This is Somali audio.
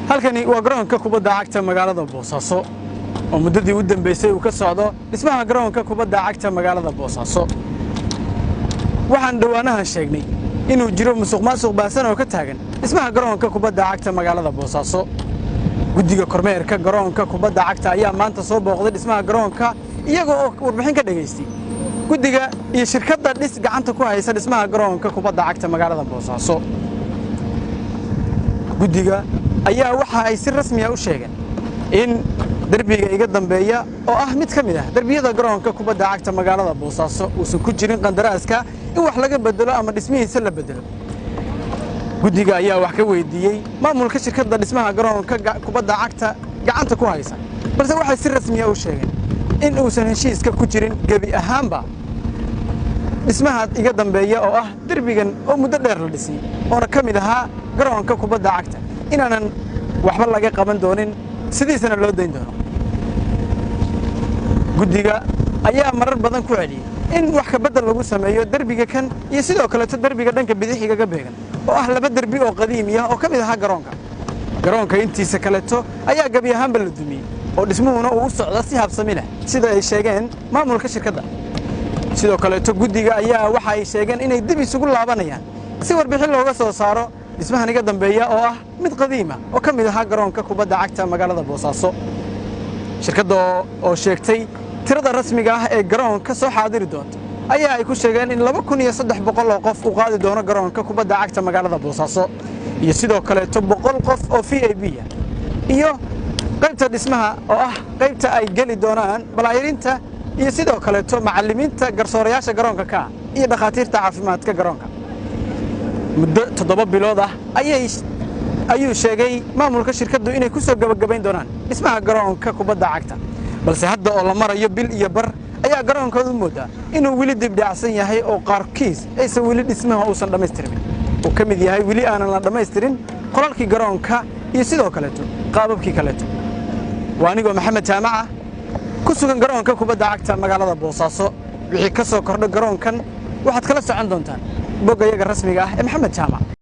halkani waa garoonka kubadda cagta magaalada Boosaaso oo muddadii u dambeysay uu ka socdo dhismaha garoonka kubadda cagta magaalada Boosaaso waxaan dhawaanahan sheegnay inuu jiro musuqmaasuq baasan oo ka taagan dhismaha garoonka kubadda cagta magaalada Boosaaso guddiga kormeerka garoonka kubadda cagta ayaa maanta soo booqday dhismaha garoonka iyagoo warbixin ka dhageystay guddiga iyo shirkadda dhis gacanta ku haysa dhismaha garoonka kubadda cagta magaalada Boosaaso guddiga ayaa waxa ay si rasmi ah u sheegeen in darbiga iga dambeeya oo ah mid ka mid ah darbiyada garoonka kubadda cagta magaalada Boosaaso uu ku jirin qandaraaska in wax laga bedelo ama dhismihiisa la bedelo guddiga ayaa wax ka weydiiyay maamulka shirkadda dhismaha garoonka kubadda cagta gacanta ku haysa balse waxay si rasmi ah u sheegeen in uusan heshiiska ku jirin gabi ahaanba dhismaha iga dambeeya oo ah darbigan oo muddo dheer la dhisay oo ka mid aha garoonka kubadda cagta inaanan waxba laga qaban doonin sidiisana loo dayn doono guddiga ayaa marar badan ku celiyay in wax ka bedel lagu sameeyo darbiga kan iyo sidoo kale darbiga dhanka bidixiga ka beegan oo ah laba darbi oo qadiimi ah oo ka mid aha garoonka intiisa kale ayaa gabi ahaanba la dumiyay oo dhismuhuna uu u socdo si habsami leh sida ay sheegeen maamulka shirkadda sidoo kale guddiga ayaa waxa ay sheegeen inay dib isugu laabanayaan si warbixin looga soo saaro dhismahan iga dambeeya oo ah mid qadiima oo ka mid aha garoonka kubadda cagta magaalada Boosaaso shirkadda oo sheegtay tirada rasmiga ah ee garoonka soo xaadiri doonto ayaa ay ku sheegeen in 2300 oo qof u qaadi doono garoonka kubadda cagta magaalada Boosaaso iyo sidoo kale 100 qof oo VIP ah iyo qaybta dhismaha oo ah qaybta ay gali doonaan balaayirinta iyo sidoo kale macallimiinta garsoorayaasha garoonka ka iyo dhakhaatiirta caafimaadka garoonka muddo 7 bilood ah ayuu sheegay maamulka shirkaddu inay ku soo gabagabayn doonaan dhismaha garoonka kubadda cagta balse hadda oo la marayo bil iyo bar ayaa garoonkoodu moodaa inuu weli dib dhacsan yahay oo qaarkiis aysan weli dhismaha uusan dhammaystirin oo ka mid yahay weli aanan la dhammaystirin qolalkii garoonka iyo sidoo kale qaababkii kale waa anigoo Maxamed Jaamac ku sugan garoonka kubadda cagta magaalada Boosaaso wixii ka soo kordhay garoonkan waxaad kala socon doontaan boggayaga rasmiga ah ee Maxamed Jaamac